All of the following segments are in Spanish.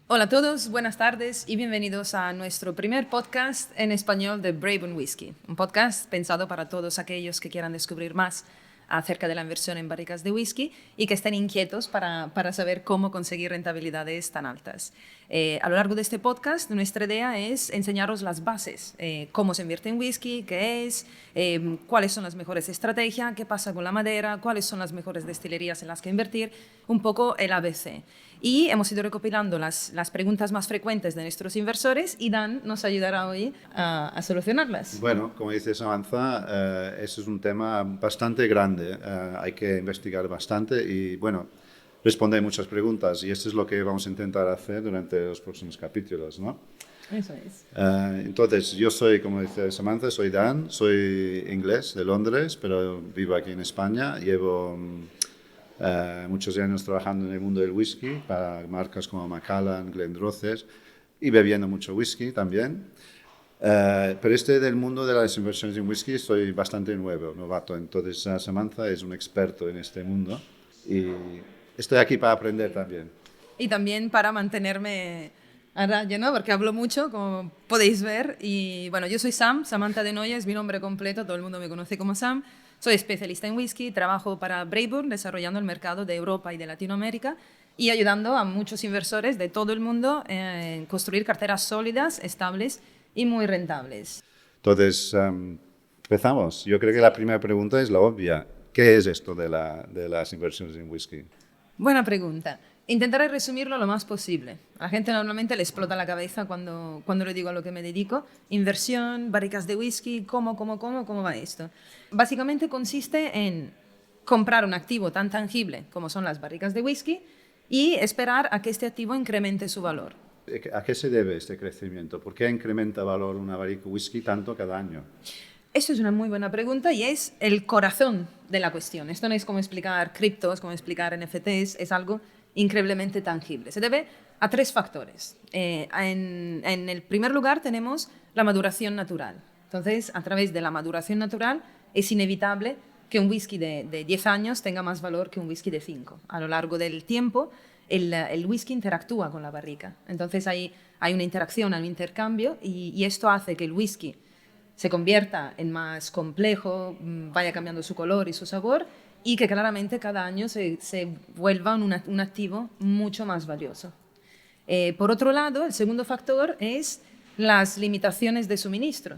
Hola a todos, buenas tardes y bienvenidos a nuestro primer podcast en español de Brave Whisky, un podcast pensado para todos aquellos que quieran descubrir más acerca de la inversión en barricas de whisky y que estén inquietos para saber cómo conseguir rentabilidades tan altas. A lo largo de este podcast, nuestra idea es enseñaros las bases, cómo se invierte en whisky, qué es, cuáles son las mejores estrategias, qué pasa con la madera, cuáles son las mejores destilerías en las que invertir, un poco el ABC. Y hemos ido recopilando las preguntas más frecuentes de nuestros inversores y Dan nos ayudará hoy a solucionarlas. Bueno, como dice Samantha, ese es un tema bastante grande. Hay que investigar bastante y, bueno, responde a muchas preguntas. Y esto es lo que vamos a intentar hacer durante los próximos capítulos, ¿no? Eso es. Entonces, yo soy, como dice Samantha, soy Dan, soy inglés de Londres, pero vivo aquí en España. Llevo muchos años trabajando en el mundo del whisky para marcas como Macallan, Glendronach y bebiendo mucho whisky también. Pero del mundo de las inversiones en whisky soy bastante novato. Entonces Samantha es un experto en este mundo y estoy aquí para aprender también. Y también para mantenerme a raya, ¿no? Porque hablo mucho, como podéis ver. Y bueno, yo soy Samantha de Noia, es mi nombre completo, todo el mundo me conoce como Sam. Soy especialista en whisky, trabajo para Braeburn desarrollando el mercado de Europa y de Latinoamérica y ayudando a muchos inversores de todo el mundo en construir carteras sólidas, estables y muy rentables. Entonces, empezamos. Yo creo que la primera pregunta es la obvia. ¿Qué es esto de las inversiones en whisky? Buena pregunta. Intentaré resumirlo lo más posible. A la gente normalmente le explota la cabeza cuando le digo a lo que me dedico. Inversión, barricas de whisky, ¿cómo va esto? Básicamente consiste en comprar un activo tan tangible como son las barricas de whisky y esperar a que este activo incremente su valor. ¿A qué se debe este crecimiento? ¿Por qué incrementa valor una barrica de whisky tanto cada año? Esto es una muy buena pregunta y es el corazón de la cuestión. Esto no es como explicar criptos, como explicar NFTs, es algo increíblemente tangible. Se debe a tres factores. En el primer lugar tenemos la maduración natural. Entonces, a través de la maduración natural es inevitable que un whisky de 10 años tenga más valor que un whisky de 5. A lo largo del tiempo, el whisky interactúa con la barrica. Entonces, hay una interacción, hay un intercambio y esto hace que el whisky se convierta en más complejo, vaya cambiando su color y su sabor y que claramente cada año se vuelva un activo mucho más valioso. Por otro lado, el segundo factor es las limitaciones de suministro.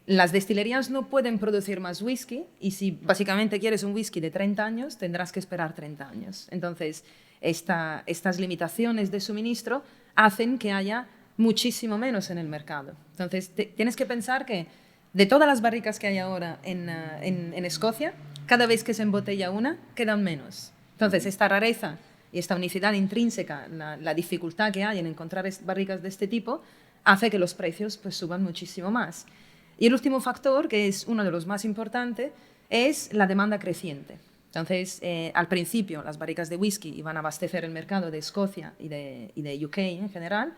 Las destilerías no pueden producir más whisky y si básicamente quieres un whisky de 30 años, tendrás que esperar 30 años. Entonces, estas limitaciones de suministro hacen que haya muchísimo menos en el mercado. Entonces, tienes que pensar que de todas las barricas que hay ahora en Escocia, cada vez que se embotella una, quedan menos. Entonces, esta rareza y esta unicidad intrínseca, la dificultad que hay en encontrar barricas de este tipo, hace que los precios pues, suban muchísimo más. Y el último factor, que es uno de los más importantes, es la demanda creciente. Entonces, al principio, las barricas de whisky iban a abastecer el mercado de Escocia y de UK en general,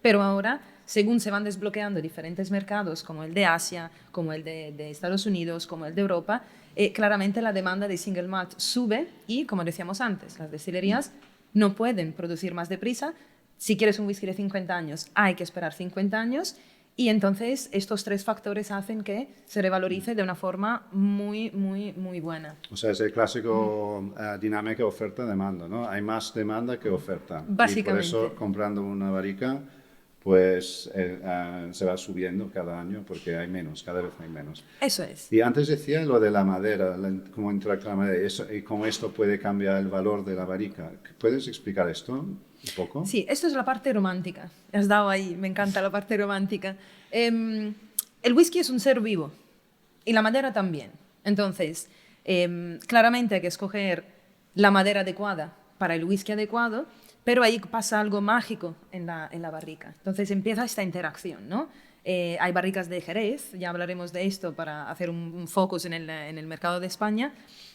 pero ahora, según se van desbloqueando diferentes mercados, como el de Asia, como el de Estados Unidos, como el de Europa, claramente la demanda de single malt sube y, como decíamos antes, las destilerías no pueden producir más deprisa. Si quieres un whisky de 50 años, hay que esperar 50 años y entonces estos tres factores hacen que se revalorice de una forma muy, muy, muy buena. O sea, es el clásico dinámica oferta-demanda, ¿no? Hay más demanda que oferta. Básicamente. Y por eso, comprando una barrica, pues se va subiendo cada año porque hay menos, cada vez hay menos. Eso es. Y antes decía lo de la madera, cómo interactúa la madera y cómo esto puede cambiar el valor de la barrica. ¿Puedes explicar esto un poco? Sí, esto es la parte romántica. Has dado ahí, me encanta la parte romántica. El whisky es un ser vivo y la madera también. Entonces, claramente hay que escoger la madera adecuada para el whisky adecuado, pero ahí pasa algo mágico en la barrica. Entonces empieza esta interacción, ¿no? Hay barricas de Jerez, ya hablaremos de esto para hacer un focus en el mercado de España.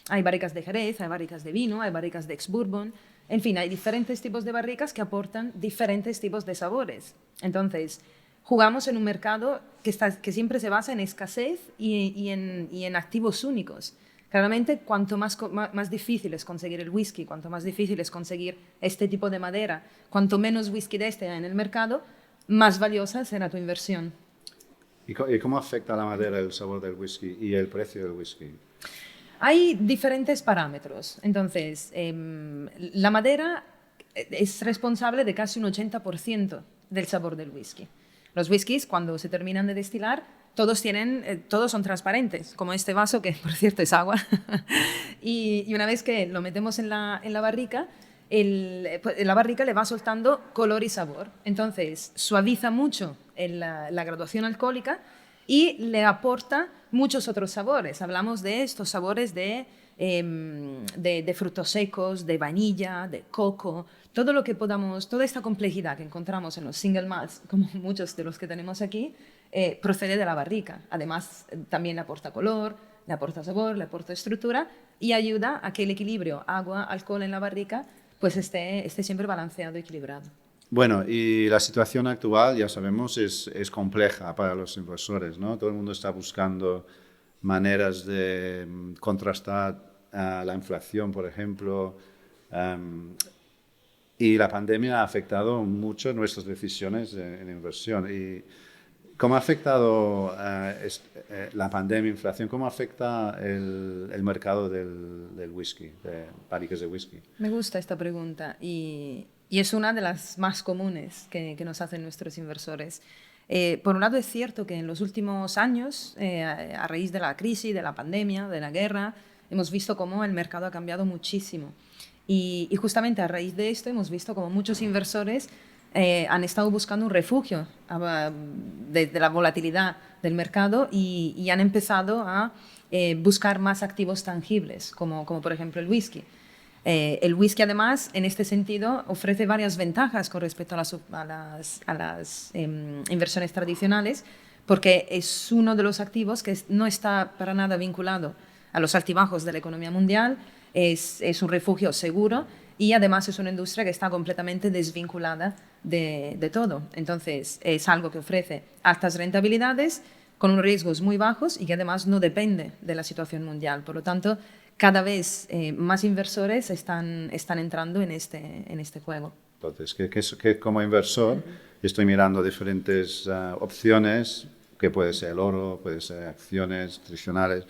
Hay barricas de Jerez, hay barricas de vino, hay barricas de ex-bourbon. En fin, hay diferentes tipos de barricas que aportan diferentes tipos de sabores. Entonces, jugamos en un mercado que siempre se basa en escasez y en activos únicos. Claramente, cuanto más difícil es conseguir el whisky, cuanto más difícil es conseguir este tipo de madera, cuanto menos whisky de este hay en el mercado, más valiosa será tu inversión. ¿Y cómo afecta la madera el sabor del whisky y el precio del whisky? Hay diferentes parámetros. Entonces, la madera es responsable de casi un 80% del sabor del whisky. Los whiskies, cuando se terminan de destilar, todos son transparentes, como este vaso, que por cierto es agua. y una vez que lo metemos en la barrica, la barrica le va soltando color y sabor. Entonces, suaviza mucho la graduación alcohólica y le aporta muchos otros sabores. Hablamos de estos sabores de frutos secos, de vainilla, de coco, todo lo que podamos, toda esta complejidad que encontramos en los single malts, como muchos de los que tenemos aquí, procede de la barrica. Además, también le aporta color, le aporta sabor, le aporta estructura y ayuda a que el equilibrio agua-alcohol en la barrica pues esté siempre balanceado y equilibrado. Bueno, y la situación actual, ya sabemos, es compleja para los inversores, ¿no? Todo el mundo está buscando maneras de contrastar la inflación, por ejemplo, y la pandemia ha afectado mucho nuestras decisiones en inversión. ¿Y cómo ha afectado la pandemia, inflación, cómo afecta el mercado del whisky, de barricas de whisky? Me gusta esta pregunta y es una de las más comunes que nos hacen nuestros inversores. Por un lado es cierto que en los últimos años, a raíz de la crisis, de la pandemia, de la guerra, hemos visto cómo el mercado ha cambiado muchísimo. Y justamente a raíz de esto hemos visto cómo muchos inversores han estado buscando un refugio de la volatilidad del mercado y han empezado a buscar más activos tangibles, como por ejemplo el whisky. El whisky, además, en este sentido, ofrece varias ventajas con respecto a las inversiones tradicionales, porque es uno de los activos que no está para nada vinculado a los altibajos de la economía mundial, es un refugio seguro y además es una industria que está completamente desvinculada de todo. Entonces, es algo que ofrece altas rentabilidades con unos riesgos muy bajos y que además no depende de la situación mundial. Por lo tanto, cada vez más inversores están entrando en este juego. Entonces, que como inversor estoy mirando diferentes opciones, que puede ser el oro, puede ser acciones tradicionales,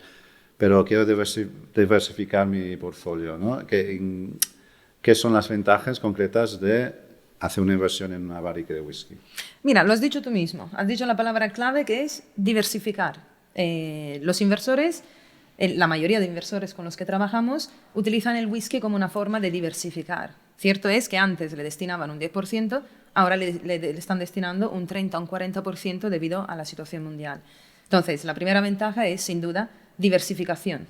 pero quiero diversificar mi portfolio, ¿no? ¿Qué son las ventajas concretas de hacer una inversión en una barrica de whisky? Mira, lo has dicho tú mismo. Has dicho la palabra clave, que es diversificar. Los inversores, la mayoría de inversores con los que trabajamos, utilizan el whisky como una forma de diversificar. Cierto es que antes le destinaban un 10%, ahora le están destinando un 30 o un 40% debido a la situación mundial. Entonces, la primera ventaja es, sin duda, diversificación.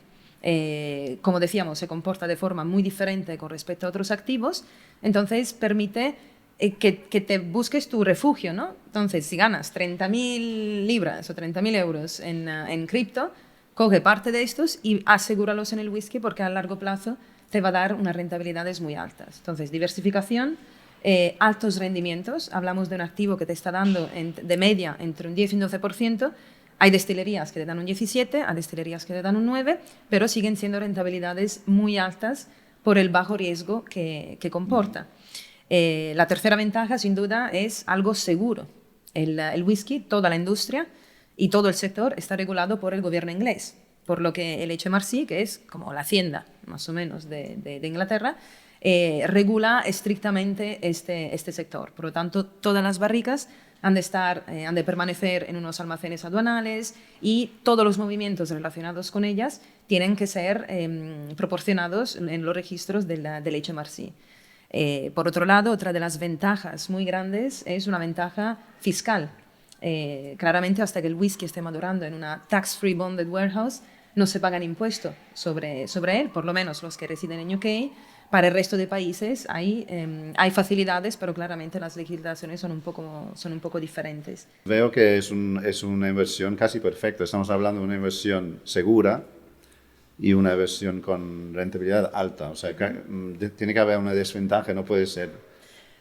Como decíamos, se comporta de forma muy diferente con respecto a otros activos, entonces permite que te busques tu refugio, ¿no? Entonces, si ganas 30.000 libras o 30.000 euros en cripto, coge parte de estos y asegúralos en el whisky, porque a largo plazo te va a dar unas rentabilidades muy altas. Entonces, diversificación, altos rendimientos. Hablamos de un activo que te está dando de media entre un 10 y un 12%. Hay destilerías que te dan un 17, hay destilerías que te dan un 9, pero siguen siendo rentabilidades muy altas por el bajo riesgo que comporta. La tercera ventaja, sin duda, es algo seguro. El whisky, toda la industria y todo el sector está regulado por el gobierno inglés, por lo que el HMRC, que es como la hacienda, más o menos, de Inglaterra, regula estrictamente este sector. Por lo tanto, todas las barricas han de permanecer en unos almacenes aduanales y todos los movimientos relacionados con ellas tienen que ser proporcionados en los registros del HMRC. Por otro lado, otra de las ventajas muy grandes es una ventaja fiscal. Claramente, hasta que el whisky esté madurando en una tax-free bonded warehouse, no se pagan impuestos sobre él, por lo menos los que residen en UK. Para el resto de países hay facilidades, pero claramente las legislaciones son un poco diferentes. Veo que es una inversión casi perfecta. Estamos hablando de una inversión segura y una inversión con rentabilidad alta. O sea, tiene que haber una desventaja, no puede ser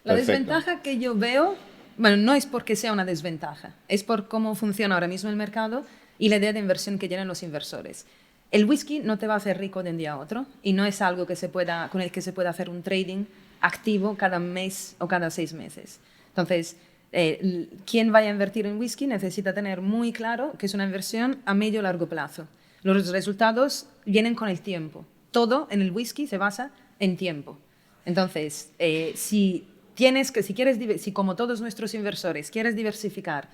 La perfecto. desventaja que yo veo, bueno, no es porque sea una desventaja, es por cómo funciona ahora mismo el mercado y la idea de inversión que tienen los inversores. El whisky no te va a hacer rico de un día a otro y no es algo con el que se pueda hacer un trading activo cada mes o cada 6 meses. Entonces, quien vaya a invertir en whisky necesita tener muy claro que es una inversión a medio o largo plazo. Los resultados vienen con el tiempo. Todo en el whisky se basa en tiempo. Entonces, si como todos nuestros inversores, quieres diversificar,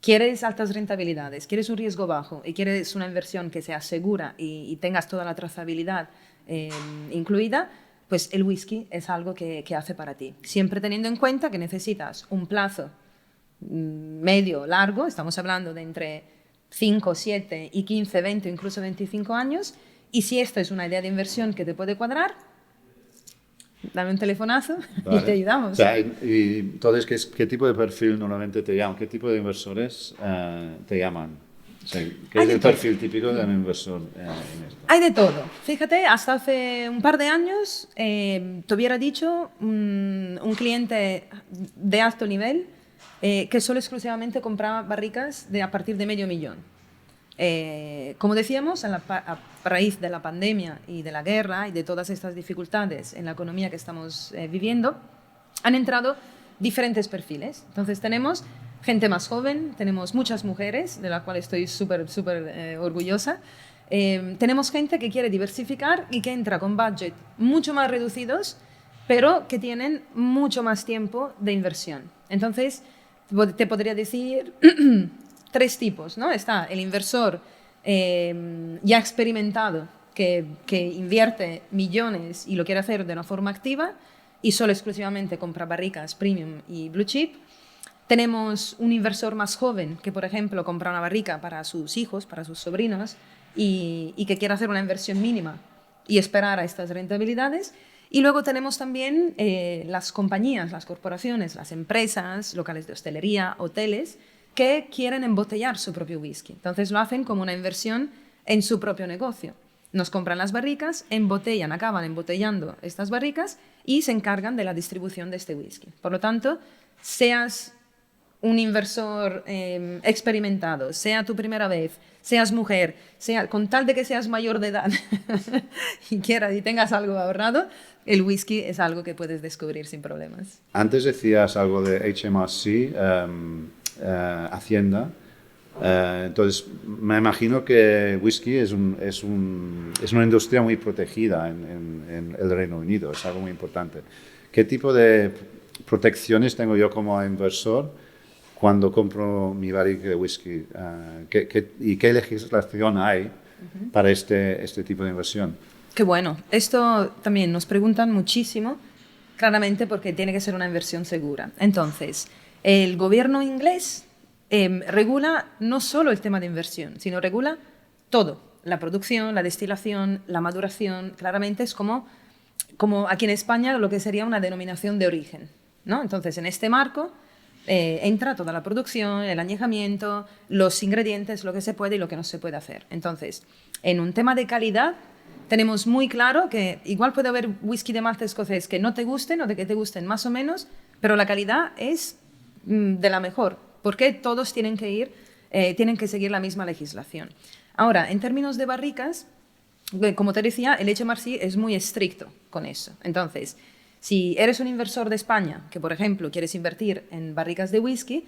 quieres altas rentabilidades, quieres un riesgo bajo y quieres una inversión que sea segura y tengas toda la trazabilidad incluida, pues el whisky es algo que hace para ti. Siempre teniendo en cuenta que necesitas un plazo medio, largo, estamos hablando de entre 5, 7 y 15, 20, incluso 25 años, y si esta es una idea de inversión que te puede cuadrar, dame un telefonazo y te ayudamos. O sea, y entonces, ¿qué tipo de perfil normalmente te llaman? ¿Qué tipo de inversores te llaman? O sea, ¿qué es el perfil típico de un inversor en esto? Hay de todo. Fíjate, hasta hace un par de años te hubiera dicho un cliente de alto nivel que solo exclusivamente compraba barricas a partir de $500,000. Como decíamos, a raíz de la pandemia y de la guerra y de todas estas dificultades en la economía que estamos viviendo, han entrado diferentes perfiles. Entonces tenemos gente más joven, tenemos muchas mujeres, de la cual estoy súper orgullosa. Tenemos gente que quiere diversificar y que entra con budget mucho más reducidos, pero que tienen mucho más tiempo de inversión. Entonces, te podría decir 3 tipos, ¿no? Está el inversor ya experimentado que invierte millones y lo quiere hacer de una forma activa y solo exclusivamente compra barricas premium y blue chip. Tenemos un inversor más joven que, por ejemplo, compra una barrica para sus hijos, para sus sobrinos y que quiere hacer una inversión mínima y esperar a estas rentabilidades. Y luego tenemos también las compañías, las corporaciones, las empresas, locales de hostelería, hoteles, que quieren embotellar su propio whisky. Entonces lo hacen como una inversión en su propio negocio. Nos compran las barricas, acaban embotellando estas barricas y se encargan de la distribución de este whisky. Por lo tanto, seas un inversor experimentado, sea tu primera vez, seas mujer, con tal de que seas mayor de edad y tengas algo ahorrado, el whisky es algo que puedes descubrir sin problemas. Antes decías algo de HMRC, Hacienda. Entonces, me imagino que whisky es una industria muy protegida en el Reino Unido, es algo muy importante. ¿Qué tipo de protecciones tengo yo como inversor cuando compro mi barrica de whisky? ¿Y qué legislación hay para este tipo de inversión? Qué bueno. Esto también nos preguntan muchísimo, claramente porque tiene que ser una inversión segura. Entonces, el gobierno inglés regula no solo el tema de inversión, sino regula todo. La producción, la destilación, la maduración. Claramente es como aquí en España lo que sería una denominación de origen, ¿no? Entonces, en este marco entra toda la producción, el añejamiento, los ingredientes, lo que se puede y lo que no se puede hacer. Entonces, en un tema de calidad, tenemos muy claro que igual puede haber whisky de malta escocés que no te gusten o de que te gusten más o menos, pero la calidad es de la mejor, porque todos tienen que seguir la misma legislación. Ahora, en términos de barricas, como te decía, el HMRC es muy estricto con eso. Entonces, si eres un inversor de España, que por ejemplo quieres invertir en barricas de whisky,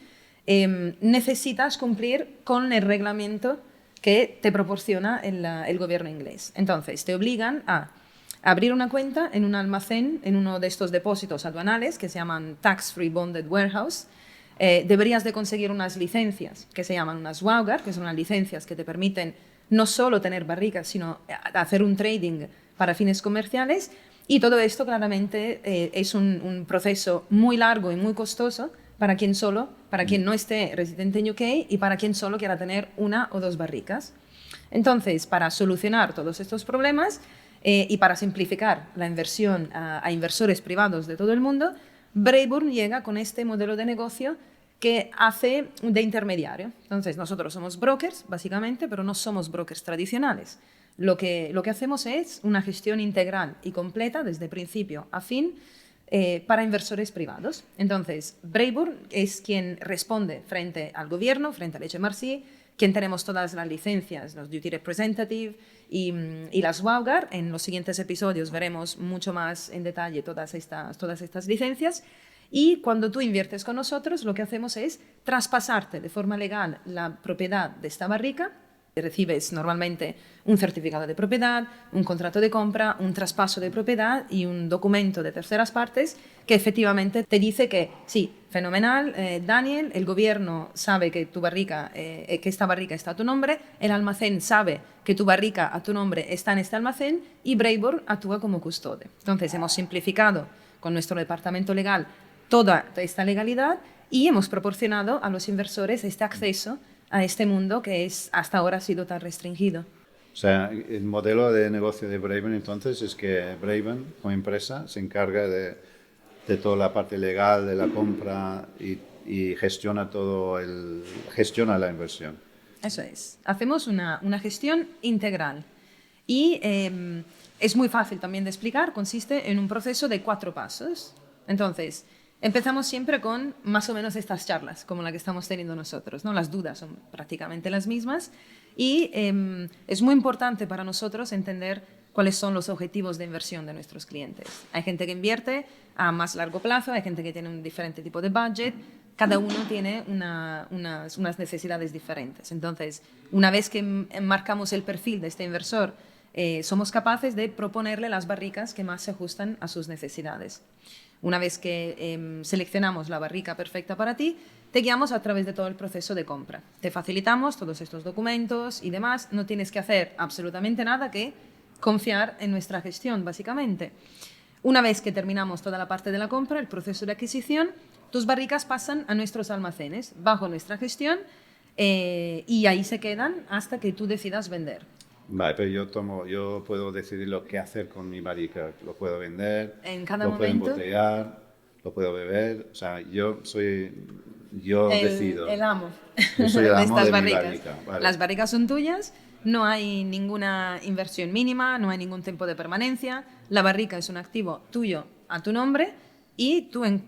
necesitas cumplir con el reglamento que te proporciona el gobierno inglés. Entonces, te obligan a abrir una cuenta en un almacén, en uno de estos depósitos aduanales que se llaman Tax Free Bonded Warehouse. Deberías de conseguir unas licencias que se llaman unas WAUGAR, que son unas licencias que te permiten no solo tener barricas, sino hacer un trading para fines comerciales. Y todo esto claramente es un proceso muy largo y muy costoso para quien no esté residente en UK y para quien solo quiera tener 1 o 2 barricas. Entonces, para solucionar todos estos problemas y para simplificar la inversión a inversores privados de todo el mundo, Braeburn llega con este modelo de negocio que hace de intermediario. Entonces, nosotros somos brokers, básicamente, pero no somos brokers tradicionales. Lo que hacemos es una gestión integral y completa, desde principio a fin, para inversores privados. Entonces, Braeburn es quien responde frente al gobierno, frente al HMRC, quien tenemos todas las licencias, los Duty Representative y las WAUGAR. En los siguientes episodios veremos mucho más en detalle todas estas licencias. Y cuando tú inviertes con nosotros, lo que hacemos es traspasarte de forma legal la propiedad de esta barrica. Recibes normalmente un certificado de propiedad, un contrato de compra, un traspaso de propiedad y un documento de terceras partes que efectivamente te dice que sí, fenomenal, Daniel, el gobierno sabe que tu barrica, que esta barrica está a tu nombre, el almacén sabe que tu barrica a tu nombre está en este almacén y Braeburn actúa como custodio. Entonces hemos simplificado con nuestro departamento legal toda esta legalidad y hemos proporcionado a los inversores este acceso a este mundo que hasta ahora ha sido tan restringido. O sea, el modelo de negocio de Braeburn entonces es que Braeburn como empresa se encarga de toda la parte legal de la compra y gestiona gestiona la inversión. Eso es. Hacemos una gestión integral y es muy fácil también de explicar. Consiste en un proceso de 4 pasos. Entonces, empezamos siempre con más o menos estas charlas, como la que estamos teniendo nosotros, ¿no? Las dudas son prácticamente las mismas y es muy importante para nosotros entender cuáles son los objetivos de inversión de nuestros clientes. Hay gente que invierte a más largo plazo, hay gente que tiene un diferente tipo de budget, cada uno tiene unas necesidades diferentes. Entonces, una vez que marcamos el perfil de este inversor, somos capaces de proponerle las barricas que más se ajustan a sus necesidades. Una vez que seleccionamos la barrica perfecta para ti, te guiamos a través de todo el proceso de compra. Te facilitamos todos estos documentos y demás. No tienes que hacer absolutamente nada que confiar en nuestra gestión, básicamente. Una vez que terminamos toda la parte de la compra, el proceso de adquisición, tus barricas pasan a nuestros almacenes bajo nuestra gestión y ahí se quedan hasta que tú decidas vender. Vale, pero yo puedo decidir lo que hacer con mi barrica. Lo puedo vender, en cada lo momento, puedo embotellar, lo puedo beber. O sea, yo decido. El amo, Yo soy el de amo estas de barricas. mi barrica. Vale. Las barricas son tuyas, no hay ninguna inversión mínima, no hay ningún tiempo de permanencia. La barrica es un activo tuyo a tu nombre y tú en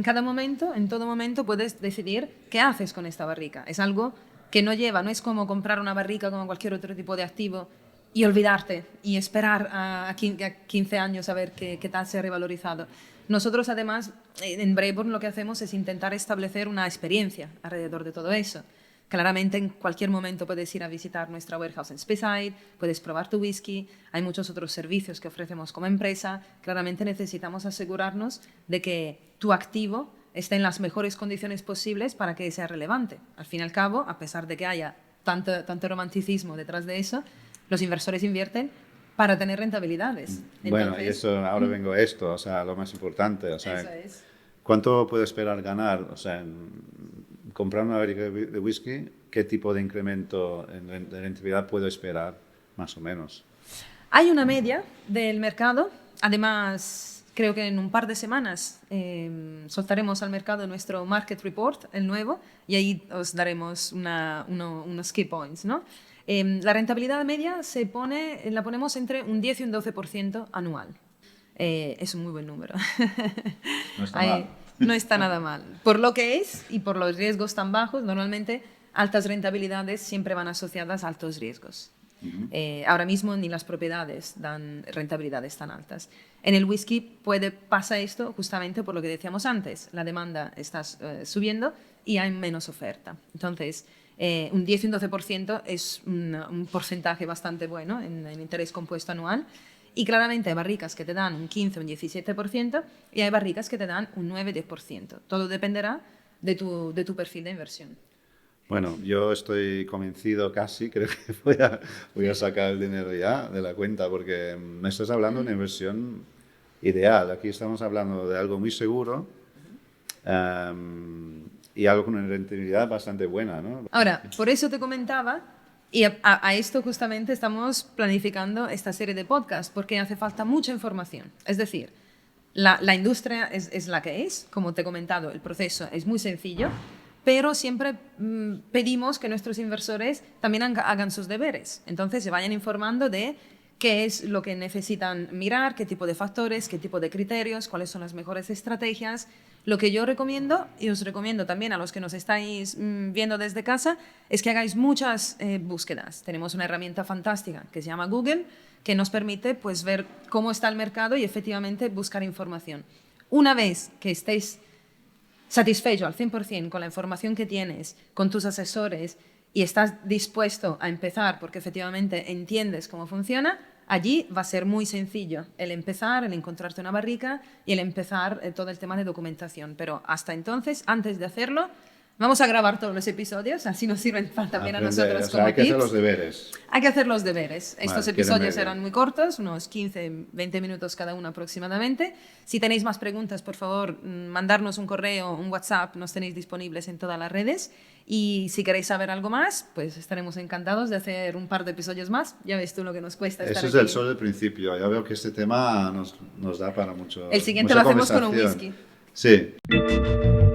cada momento, en todo momento, puedes decidir qué haces con esta barrica. Es algo que no es como comprar una barrica como cualquier otro tipo de activo y olvidarte y esperar a 15 años a ver qué tal se ha revalorizado. Nosotros, además, en Braeburn lo que hacemos es intentar establecer una experiencia alrededor de todo eso. Claramente, en cualquier momento puedes ir a visitar nuestra warehouse en Speyside, puedes probar tu whisky, hay muchos otros servicios que ofrecemos como empresa. Claramente necesitamos asegurarnos de que tu activo esté en las mejores condiciones posibles para que sea relevante. Al fin y al cabo, a pesar de que haya tanto romanticismo detrás de eso, los inversores invierten para tener rentabilidades. Bueno, y eso, ahora vengo a esto, o sea, lo más importante, o sea, eso es. ¿cuánto puedo esperar ganar? O sea, comprar una barrica de whisky, ¿qué tipo de incremento de rentabilidad puedo esperar, más o menos? Hay una media del mercado, además creo que en un par de semanas soltaremos al mercado nuestro Market Report, el nuevo, y ahí os daremos unos key points, ¿no? La rentabilidad media la ponemos entre un 10 y un 12% anual. Es un muy buen número. No está mal. No está nada mal. Por lo que es y por los riesgos tan bajos, normalmente altas rentabilidades siempre van asociadas a altos riesgos. Ahora mismo ni las propiedades dan rentabilidades tan altas. En el whisky pasa esto justamente por lo que decíamos antes. La demanda está subiendo y hay menos oferta. Entonces, un 10 y un 12% es un porcentaje bastante bueno en interés compuesto anual. Y claramente hay barricas que te dan un 15, un 17% y hay barricas que te dan un 9-10%. Todo dependerá de tu perfil de inversión. Bueno, yo estoy convencido casi, creo que voy a sacar el dinero ya de la cuenta porque me estás hablando de una inversión ideal. Aquí estamos hablando de algo muy seguro y algo con una rentabilidad bastante buena, ¿no? Ahora, por eso te comentaba, y a esto justamente estamos planificando esta serie de podcasts, porque hace falta mucha información. Es decir, la industria es la que es, como te he comentado, el proceso es muy sencillo, pero siempre pedimos que nuestros inversores también hagan sus deberes. Entonces se vayan informando de qué es lo que necesitan mirar, qué tipo de factores, qué tipo de criterios, cuáles son las mejores estrategias. Lo que yo recomiendo, y os recomiendo también a los que nos estáis viendo desde casa, es que hagáis muchas búsquedas. Tenemos una herramienta fantástica que se llama Google, que nos permite pues, ver cómo está el mercado y efectivamente buscar información. Una vez que estéis satisfecho al 100% con la información que tienes, con tus asesores, y estás dispuesto a empezar porque efectivamente entiendes cómo funciona, allí va a ser muy sencillo el empezar, el encontrarte una barrica y el empezar todo el tema de documentación. Pero hasta entonces, antes de hacerlo, vamos a grabar todos los episodios, así nos sirven también a nosotros como hay que hacer tips. los deberes. Hay que hacer los deberes. Estos episodios medio. eran muy cortos, unos 15, 20 minutos cada uno aproximadamente. Si tenéis más preguntas, por favor, mandarnos un correo, un WhatsApp, nos tenéis disponibles en todas las redes. Y si queréis saber algo más, pues estaremos encantados de hacer un par de episodios más. Ya ves tú lo que nos cuesta estar Eso es aquí. el solo del principio. Ya veo que este tema nos da para mucho. El siguiente mucha lo hacemos con un conversación. whisky. Sí.